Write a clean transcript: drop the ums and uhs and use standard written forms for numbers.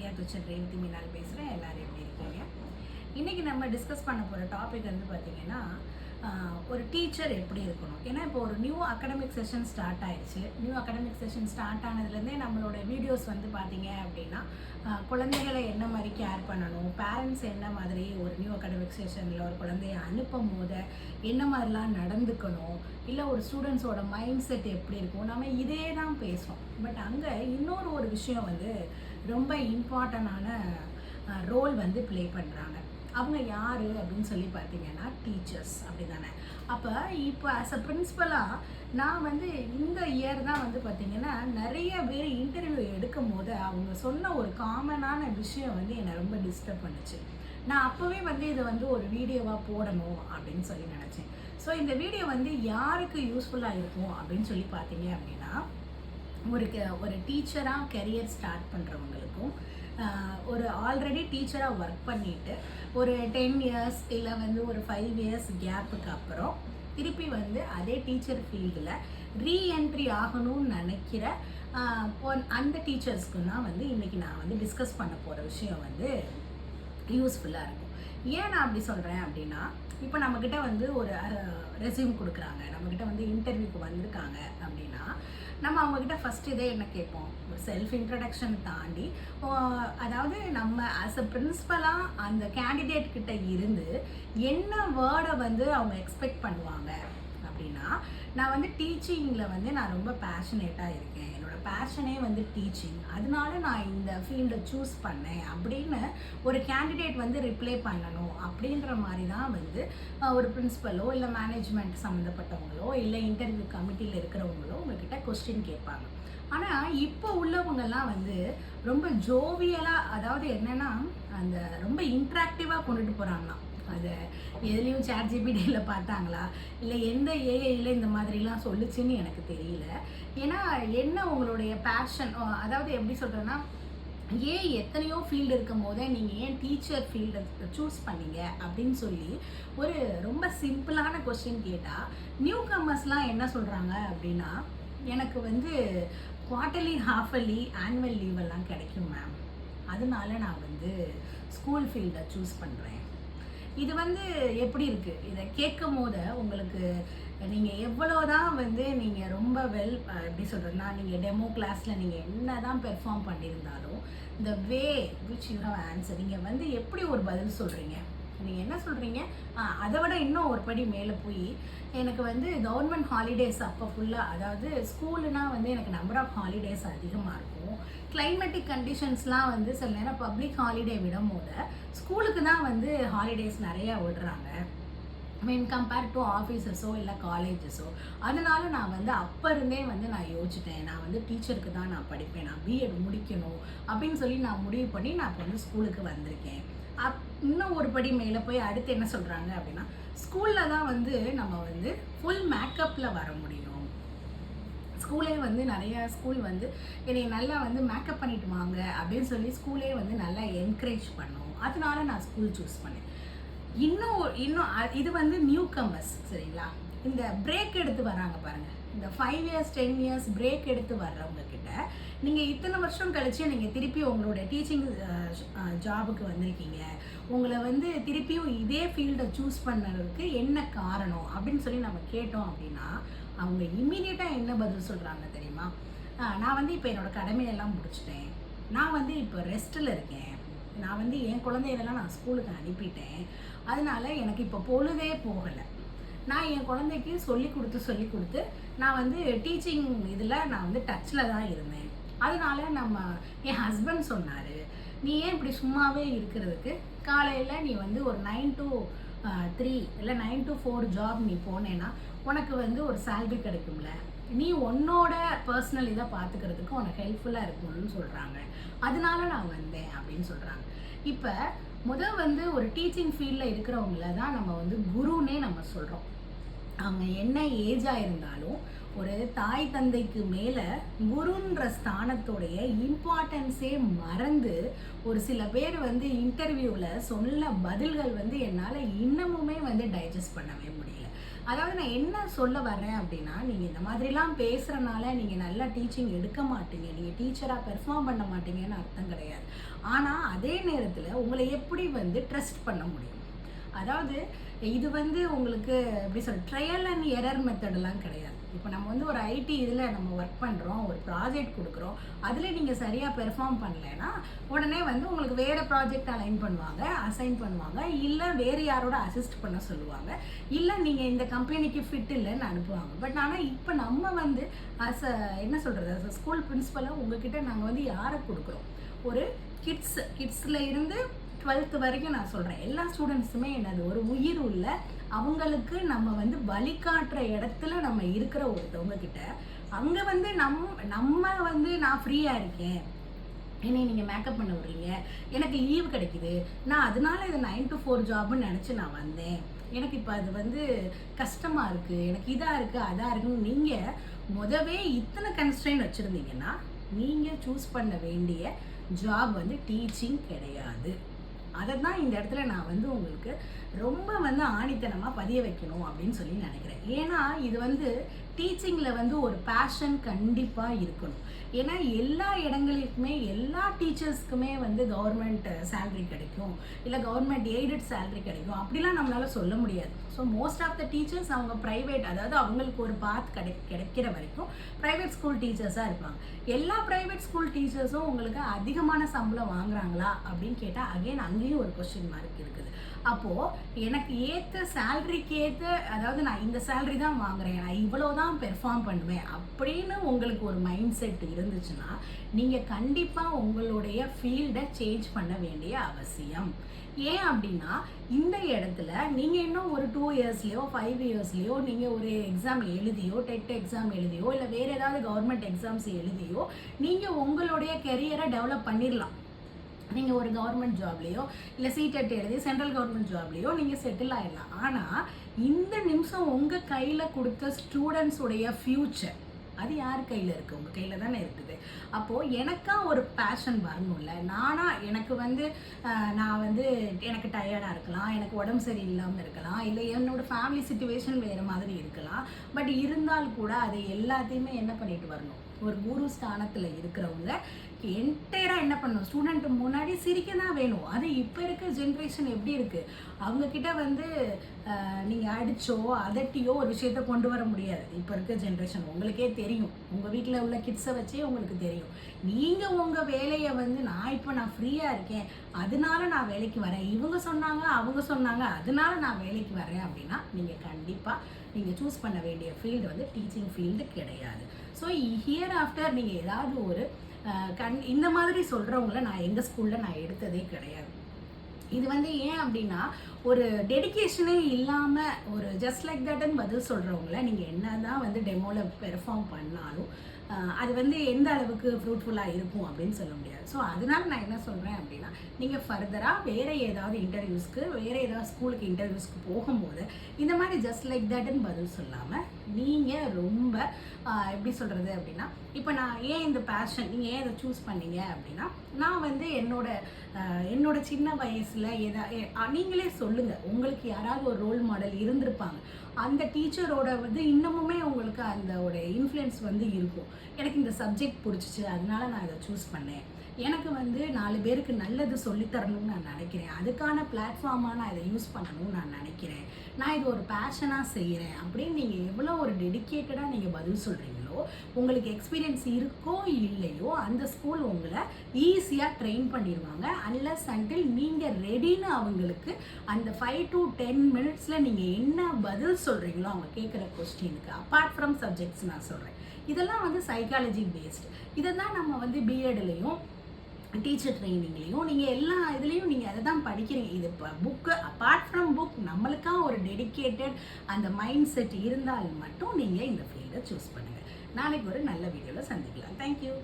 Carrier teacher Revathi மீனால் பேசுகிறேன். எல்லோரும் எப்படி இருக்கீங்க? இன்றைக்கி நம்ம டிஸ்கஸ் பண்ண போகிற டாபிக் வந்து பார்த்திங்கன்னா, ஒரு டீச்சர் எப்படி இருக்கணும். ஏன்னா இப்போ ஒரு நியூ அகடமிக் செஷன் ஸ்டார்ட் ஆயிடுச்சு. நியூ அகடமிக் செஷன் ஸ்டார்ட் ஆனதுலேருந்தே நம்மளோட வீடியோஸ் வந்து பார்த்திங்க அப்படின்னா, குழந்தைகளை என்ன மாதிரி கேர் பண்ணணும், பேரண்ட்ஸ் என்ன மாதிரி ஒரு நியூ அகடமிக் செஷனில் ஒரு குழந்தைய அனுப்பும் போது என்ன மாதிரிலாம் நடந்துக்கணும், இல்லை ஒரு ஸ்டூடெண்ட்ஸோட மைண்ட் செட் எப்படி இருக்கும், நம்ம இதே தான் பேசுவோம். பட் அங்கே ஒரு விஷயம் வந்து ரொம்ப இம்பார்ட்டண்டான ரோல் வந்து ப்ளே பண்ணுறாங்க. அவங்க யார் அப்படின்னு சொல்லி பார்த்தீங்கன்னா டீச்சர்ஸ், அப்படி தானே. அப்போ இப்போ ஆஸ் அ பிரின்ஸிபலாக நான் வந்து இந்த இயர் தான் வந்து பார்த்திங்கன்னா நிறைய பேர் இன்டர்வியூ எடுக்கும் போது அவங்க சொன்ன ஒரு காமனான விஷயம் வந்து என்னை ரொம்ப டிஸ்டர்ப் பண்ணுச்சு. நான் அப்போவே வந்து இதை வந்து ஒரு வீடியோவாக போடணும் அப்படின்னு சொல்லி நினச்சேன். ஸோ இந்த வீடியோ வந்து யாருக்கு யூஸ்ஃபுல்லாக இருக்கும் அப்படின்னு சொல்லி பார்த்தீங்க அப்படின்னா, ஒரு டீச்சராக கெரியர் ஸ்டார்ட் பண்ணுறவங்களுக்கும், ஒரு ஆல்ரெடி டீச்சராக ஒர்க் பண்ணிவிட்டு ஒரு 10 இயர்ஸ் இல்லை வந்து ஒரு 5 இயர்ஸ் கேப்புக்கு அப்புறம் திருப்பி வந்து அதே டீச்சர் ஃபீல்டில் ரீஎன்ட்ரி ஆகணும்னு நினைக்கிற அந்த டீச்சர்ஸ்க்கு தான் வந்து இன்றைக்கி நான் வந்து டிஸ்கஸ் பண்ண போகிற விஷயம் வந்து யூஸ்ஃபுல்லாக இருக்கும். ஏன் நான் அப்படி சொல்கிறேன் அப்படின்னா, இப்போ நம்மக்கிட்ட வந்து ஒரு ரெஸ்யூம் கொடுக்குறாங்க, நம்மக்கிட்ட வந்து இன்டர்வியூக்கு வந்திருக்காங்க அப்படின்னா, நம்ம அவங்கக்கிட்ட ஃபஸ்ட் இதே என்ன கேட்போம், ஒரு செல்ஃப் இன்ட்ரடக்ஷன் தாண்டி, அதாவது நம்ம ஆஸ் அ பிரின்ஸிபலாக அந்த கேண்டிடேட் கிட்ட இருந்து என்ன வேர்டை வந்து அவங்க எக்ஸ்பெக்ட் பண்ணுவாங்க அப்படின்னா, நான் வந்து டீச்சிங்கில் வந்து நான் ரொம்ப பேஷனேட்டாக இருக்கேன், என்னோடய பேஷனே வந்து டீச்சிங், அதனால நான் இந்த ஃபீல்டை சூஸ் பண்ணேன் அப்படின்னு ஒரு கேண்டிடேட் வந்து ரிப்ளை பண்ணணும். அப்படின்ற மாதிரி தான் வந்து ஒரு பிரின்ஸிபலோ இல்லை மேனேஜ்மெண்ட் சம்மந்தப்பட்டவங்களோ இல்லை இன்டர்வியூ கமிட்டியில் இருக்கிறவங்களோ உங்ககிட்ட கொஸ்டின் கேட்பாங்க. ஆனால் இப்போ உள்ளவங்கெல்லாம் வந்து ரொம்ப ஜோவியலாக, அதாவது என்னென்னா அந்த ரொம்ப இன்ட்ராக்டிவாக கொண்டுட்டு போகிறாங்களாம். அதை எதுலேயும் ChatGPTயில் பார்த்தாங்களா இல்லை எந்த ஏஐயில் இந்த மாதிரிலாம் சொல்லுச்சுன்னு எனக்கு தெரியல. ஏன்னா என்ன உங்களுடைய பேஷன், அதாவது எப்படி சொல்கிறேன்னா, ஏன் எத்தனையோ ஃபீல்டு இருக்கும் போதே நீங்கள் ஏன் டீச்சர் ஃபீல்டை சூஸ் பண்ணீங்க அப்படின்னு சொல்லி ஒரு ரொம்ப சிம்பிளான கொஸ்டின் கேட்டால் நியூ கமர்ஸ்லாம் என்ன சொல்கிறாங்க அப்படின்னா, எனக்கு வந்து குவார்ட்டர்லி, ஹாஃபர்லி, ஆனுவல் லீவெல்லாம் கிடைக்கும் மேம், அதனால நான் வந்து ஸ்கூல் ஃபீல்டை சூஸ் பண்ணுறேன். இது வந்து எப்படி இருக்குது, இதை கேட்கும் போது உங்களுக்கு நீங்கள் எவ்வளோதான் வந்து நீங்கள் ரொம்ப எப்படி சொல்கிறதுனா, நீங்கள் டெமோ கிளாஸில் நீங்கள் என்ன தான் பெர்ஃபார்ம் பண்ணியிருந்தாலும் இந்த way which you have answer, நீங்கள் வந்து எப்படி ஒரு பதில் சொல்கிறீங்க, நீங்கள் என்ன சொல்கிறீங்க, அதை விட இன்னும் ஒரு படி மேலே போய் எனக்கு வந்து கவர்மெண்ட் ஹாலிடேஸ் அப்போ ஃபுல்லாக, அதாவது ஸ்கூலுனால் வந்து எனக்கு நம்பர் ஆஃப் ஹாலிடேஸ் அதிகமாக இருக்கும், கிளைமேட்டிக் கண்டிஷன்ஸ்லாம் வந்து சில நேரம் பப்ளிக் ஹாலிடே விடும் போது ஸ்கூலுக்கு தான் வந்து ஹாலிடேஸ் நிறையா விடுறாங்க மீன் கம்பேர் டு ஆஃபீஸஸோ இல்லை காலேஜஸோ. அதனால நான் வந்து அப்போ இருந்தே வந்து நான் யோசிச்சிட்டேன், நான் வந்து டீச்சருக்கு தான் நான் படிப்பேன், நான் பிஎட் முடிக்கணும் அப்படின்னு சொல்லி நான் முடிவு பண்ணி நான் இப்போ வந்து ஸ்கூலுக்கு வந்திருக்கேன். இன்னும் ஒரு படி மேலே போய் அடுத்து என்ன சொல்கிறாங்க அப்படின்னா, ஸ்கூலில் தான் வந்து நம்ம வந்து ஃபுல் மேக்கப்பில் வர முடியும், ஸ்கூலே வந்து நிறையா ஸ்கூல் வந்து என்னை நல்லா வந்து மேக்கப் பண்ணிட்டு வாங்க அப்படின்னு சொல்லி ஸ்கூலே வந்து நல்லா என்கரேஜ் பண்ணும், அதனால நான் ஸ்கூல் சூஸ் பண்ணேன். இன்னும் இது வந்து நியூ கமர்ஸ், சரிங்களா. இந்த பிரேக் எடுத்து வராங்க பாருங்கள், இந்த 5 இயர்ஸ் 10 இயர்ஸ் பிரேக் எடுத்து வர்றவங்க கிட்ட நீங்கள் இத்தனை வருஷம் கழிச்சு நீங்கள் திருப்பி உங்களோட டீச்சிங் ஜாபுக்கு வந்திருக்கீங்க, உங்களை வந்து திருப்பியும் இதே ஃபீல்டை சூஸ் பண்ணுறதுக்கு என்ன காரணம் அப்படின்னு சொல்லி நம்ம கேட்டோம் அப்படின்னா, அவங்க இம்மீடியட்டாக என்ன பதில் சொல்கிறாங்க தெரியுமா, நான் வந்து இப்போ என்னோடய கடமையெல்லாம் முடிச்சிட்டேன், நான் வந்து இப்போ ரெஸ்ட்டில் இருக்கேன், நான் வந்து என் குழந்தைகளெல்லாம் நான் ஸ்கூலுக்கு அனுப்பிட்டேன், அதனால எனக்கு இப்போ பொழுதே போகலை, நான் என் குழந்தைக்கு சொல்லி கொடுத்து நான் வந்து டீச்சிங் இதில் நான் வந்து டச்சில் தான் இருந்தேன், அதனால என் ஹஸ்பண்ட் சொன்னார், நீ ஏன் இப்படி சும்மாவே இருக்கிறதுக்கு காலையில் நீ வந்து ஒரு 9 to 3 இல்லை 9 to 4 ஜாப் நீ போனேன்னா உனக்கு வந்து ஒரு சேலரி கிடைக்கும்ல, நீ உன்னோட பர்சனல் இதை பார்த்துக்கிறதுக்கு உனக்கு ஹெல்ப்ஃபுல்லாக இருக்கும்னு சொல்கிறாங்க, அதனால நான் வந்தேன் அப்படின்னு சொல்கிறாங்க. இப்போ வந்து ஒரு டீச்சிங் ஃபீல்டில் இருக்கிறவங்கள தான் நம்ம வந்து குருன்னே நம்ம சொல்கிறோம். அவங்க என்ன ஏஜாக இருந்தாலும் ஒரு தாய் தந்தைக்கு மேலே குருன்ற ஸ்தானத்தோடைய இம்பார்ட்டன்ஸே மறந்து ஒரு சில பேர் வந்து இன்டர்வியூவில் சொன்ன பதில்கள் வந்து என்னால் இன்னமுமே வந்து டைஜஸ்ட் பண்ணவே முடியல. அதாவது நான் என்ன சொல்ல வர்றேன் அப்படின்னா, நீங்கள் இந்த மாதிரிலாம் பேசுகிறனால நீங்கள் நல்லா டீச்சிங் எடுக்க மாட்டீங்க, நீங்கள் டீச்சராக பெர்ஃபார்ம் பண்ண மாட்டீங்கன்னு அர்த்தம் கிடையாது. ஆனால் அதே நேரத்தில் உங்களை எப்படி வந்து ட்ரஸ்ட் பண்ண முடியும்? அதாவது இது வந்து உங்களுக்கு எப்படி சொல்ற ட்ரையல் அண்ட் எரர் மெத்தடெல்லாம் கிடையாது. இப்போ நம்ம வந்து ஒரு ஐடி இதில் நம்ம ஒர்க் பண்ணுறோம், ஒரு ப்ராஜெக்ட் கொடுக்குறோம், அதில் நீங்கள் சரியாக பெர்ஃபார்ம் பண்ணலைன்னா உடனே வந்து உங்களுக்கு வேறு ப்ராஜெக்ட் அசைன் பண்ணுவாங்க, இல்லை வேறு யாரோட அசிஸ்ட் பண்ண சொல்லுவாங்க, இல்லை நீங்கள் இந்த கம்பெனிக்கு ஃபிட் இல்லைன்னு அனுப்புவாங்க. பட் ஆனால் இப்போ நம்ம வந்து என்ன சொல்கிறது, ஸ்கூல் பிரின்ஸிபலாக உங்ககிட்ட நாங்கள் வந்து யாரை கொடுக்குறோம், ஒரு கிட்ஸில் இருந்து 12th வரைக்கும் நான் சொல்கிறேன், எல்லா ஸ்டூடெண்ட்ஸுமே என்னது ஒரு உயிர் உள்ள, அவங்களுக்கு நம்ம வந்து வழிகாட்டுற இடத்துல நம்ம இருக்கிற ஒருத்தவங்க கிட்ட அங்கே வந்து நம்ம வந்து நான் ஃப்ரீயாக இருக்கேன், என்னை நீங்கள் மேக்கப் பண்ண விடுறீங்க, எனக்கு லீவு கிடைக்குது, நான் அதனால இது 9 to 4 ஜாப்னு நினச்சி நான் வந்தேன், எனக்கு இப்போ அது வந்து கஷ்டமாக இருக்குது, எனக்கு இதாக இருக்குது அதாக இருக்குன்னு நீங்கள் முதவே இத்தனை கன்ஸ்ட்ரெயின் வச்சுருந்தீங்கன்னா நீங்கள் சூஸ் பண்ண வேண்டிய ஜாப் வந்து டீச்சிங் கிடையாது. அதை தான் இந்த இடத்துல நான் வந்து உங்களுக்கு ரொம்ப வந்து ஆணித்தனமாக பதிய வைக்கணும் அப்படின்னு சொல்லி நினைக்கிறேன். ஏன்னா இது வந்து டீச்சிங்கில் வந்து ஒரு பேஷன் கண்டிப்பாக இருக்கணும். ஏன்னா எல்லா இடங்களுக்குமே எல்லா டீச்சர்ஸ்க்குமே வந்து கவர்மெண்ட் சேலரி கிடைக்கும், இல்லை கவர்மெண்ட் எய்டட் சேலரி கிடைக்கும் அப்படிலாம் நம்மளால சொல்ல முடியாது. So most of the teachers அவங்க ப்ரைவேட், அதாவது அவங்களுக்கு ஒரு பாத் கிடைக்கிற வரைக்கும் ப்ரைவேட் ஸ்கூல் டீச்சர்ஸாக இருப்பாங்க. எல்லா ப்ரைவேட் ஸ்கூல் டீச்சர்ஸும் உங்களுக்கு அதிகமான சம்பளம் வாங்குறாங்களா அப்படின்னு கேட்டால் அகைன் அங்கேயும் ஒரு கொஸ்டின் மார்க் இருக்குது. அப்போது எனக்கு ஏற்ற சேலரிக்கு ஏற்ற, அதாவது நான் இந்த சேலரி தான் வாங்குறேன், நான் இவ்வளோ தான் பெர்ஃபார்ம் பண்ணுவேன் அப்படின்னு உங்களுக்கு ஒரு மைண்ட் செட் இருந்துச்சுன்னா நீங்கள் கண்டிப்பாக உங்களுடைய ஃபீல்டை சேஞ்ச் பண்ண வேண்டிய அவசியம். ஏன் அப்படின்னா இந்த இடத்துல நீங்கள் இன்னும் ஒரு 2 இயர்ஸ்லையோ 5 இயர்ஸ்லையோ நீங்கள் ஒரு எக்ஸாம் எழுதியோ, டெட் எக்ஸாம் எழுதியோ, இல்லை வேறு ஏதாவது கவர்மெண்ட் எக்ஸாம்ஸ் எழுதியோ நீங்கள் உங்களுடைய கெரியரை டெவலப் பண்ணிடலாம். நீங்கள் ஒரு கவர்மெண்ட் ஜாப்லேயோ இல்லை சீடெட் எழுதி சென்ட்ரல் கவர்மெண்ட் ஜாப்லேயோ நீங்கள் செட்டில் ஆகிடலாம். ஆனால் இந்த நிமிஷம் உங்கள் கையில் கொடுத்த ஸ்டூடெண்ட்ஸுடைய ஃப்யூச்சர் அது யார் கையில் இருக்குது? உங்கள் கையில் தானே இருக்குது. அப்போது எனக்கா ஒரு பேஷன் வரணும்ல. எனக்கு வந்து நான் வந்து எனக்கு டயர்டாக இருக்கலாம், எனக்கு உடம்பு சரியில்லாமல் இருக்கலாம், இல்லை என்னோடய ஃபேமிலி சிச்சுவேஷன் வேறு மாதிரி இருக்கலாம். பட் இருந்தால் கூட அதை எல்லாத்தையுமே என்ன பண்ணிட்டு வரணும், ஒரு குரு ஸ்தானத்தில் இருக்கிறவங்க என்டையராக என்ன பண்ணணும், ஸ்டூடெண்ட்டு முன்னாடி சிரிக்க தான் வேணும். அது இப்போ இருக்க ஜென்ரேஷன் எப்படி இருக்குது, அவங்கக்கிட்ட வந்து நீங்கள் அடிச்சோ அதட்டியோ ஒரு விஷயத்த கொண்டு வர முடியாது. இப்போ இருக்க ஜென்ரேஷன் உங்களுக்கே தெரியும், உங்கள் வீட்டில் உள்ள கிட்ஸை வச்சே உங்களுக்கு தெரியும். நீங்கள் உங்கள் வேலையை வந்து நான் ஃப்ரீயாக இருக்கேன் அதனால நான் வேலைக்கு வரேன், இவங்க சொன்னாங்க அவங்க சொன்னாங்க அதனால நான் வேலைக்கு வரேன் அப்படின்னா நீங்கள் கண்டிப்பாக நீங்கள் சூஸ் பண்ண வேண்டிய ஃபீல்டு வந்து டீச்சிங் ஃபீல்டு கிடையாது. ஸோ ஹியர் ஆஃப்டர் நீங்கள் ஏதாவது ஒரு இந்த மாதிரி சொல்கிறவங்கள நான் எங்கள் ஸ்கூலில் நான் எடுத்ததே கிடையாது. இது வந்து ஏன் அப்படின்னா ஒரு டெடிக்கேஷனே இல்லாமல் ஒரு ஜஸ்ட் லைக் தட்னு பதில் சொல்கிறவங்கள நீங்கள் என்ன தான் வந்து டெமோவில் பெர்ஃபார்ம் பண்ணாலும் அது வந்து எந்த அளவுக்கு ஃப்ரூட்ஃபுல்லாக இருக்கும் அப்படின்னு சொல்ல முடியாது. ஸோ அதனால நான் என்ன சொல்கிறேன் அப்படின்னா நீங்கள் ஃபர்தராக வேறு ஏதாவது இன்டர்வியூஸ்க்கு, வேறு ஏதாவது ஸ்கூலுக்கு இன்டர்வியூஸ்க்கு போகும்போது இந்த மாதிரி ஜஸ்ட் லைக் தட்னு பதில் சொல்லாமல் நீங்கள் ரொம்ப எப்படி சொல்கிறது அப்படின்னா, இப்போ நான் ஏன் இந்த பேஷன் நீங்கள் ஏன் இதை சூஸ் பண்ணீங்க அப்படின்னா, நான் வந்து என்னோட சின்ன வயசில் நீங்களே சொல்லுங்கள், உங்களுக்கு யாராவது ஒரு ரோல் மாடல் இருந்திருப்பாங்க, அந்த டீச்சரோட வந்து இன்னமுமே உங்களுக்கு அந்த இன்ஃப்ளூயன்ஸ் வந்து இருக்கும். எனக்கு இந்த சப்ஜெக்ட் பிடிச்சிச்சு அதனால நான் இதை சூஸ் பண்ணேன், எனக்கு வந்து 4 பேருக்கு நல்லது சொல்லித்தரணும்னு நான் நினைக்கிறேன், அதுக்கான பிளாட்ஃபார்மாக நான் இதை யூஸ் பண்ணணும்னு நான் நினைக்கிறேன், நான் இது ஒரு பேஷனாக செய்கிறேன் அப்படின்னு நீங்கள் எவ்வளோ ஒரு டெடிக்கேட்டடாக நீங்கள் பதில் சொல்கிறீங்களோ, உங்களுக்கு எக்ஸ்பீரியன்ஸ் இருக்கோ இல்லையோ அந்த ஸ்கூல் உங்களை ஈஸியாக ட்ரெயின் பண்ணிடுவாங்க. அன்லஸ் அன்டில் நீங்கள் ரெடின்னு அவங்களுக்கு அந்த 5 to 10 மினிட்ஸில் நீங்கள் என்ன பதில் சொல்கிறீங்களோ அவங்க கேட்குற கொஸ்டினுக்கு, அப்பார்ட் ஃப்ரம் சப்ஜெக்ட்ஸ் நான் சொல்கிறேன், இதெல்லாம் வந்து சைக்காலஜி பேஸ்டு. இதை தான் நம்ம வந்து பிஎட்லேயும் டீச்சர் ட்ரைனிங்லேயும் நீங்கள் எல்லா இதுலேயும் நீங்கள் அதை தான் படிக்கிறீங்க. இது இப்போ புக்கு அப்பார்ட் ஃப்ரம் புக் நம்மளுக்காக ஒரு டெடிக்கேட்டட் அந்த மைண்ட் செட் இருந்தால் மட்டும் நீங்கள் இந்த ஃபீல்டை சூஸ் பண்ணுங்கள். நாளைக்கு ஒரு நல்ல வீடியோவில் சந்திக்கலாம். தேங்க்யூ.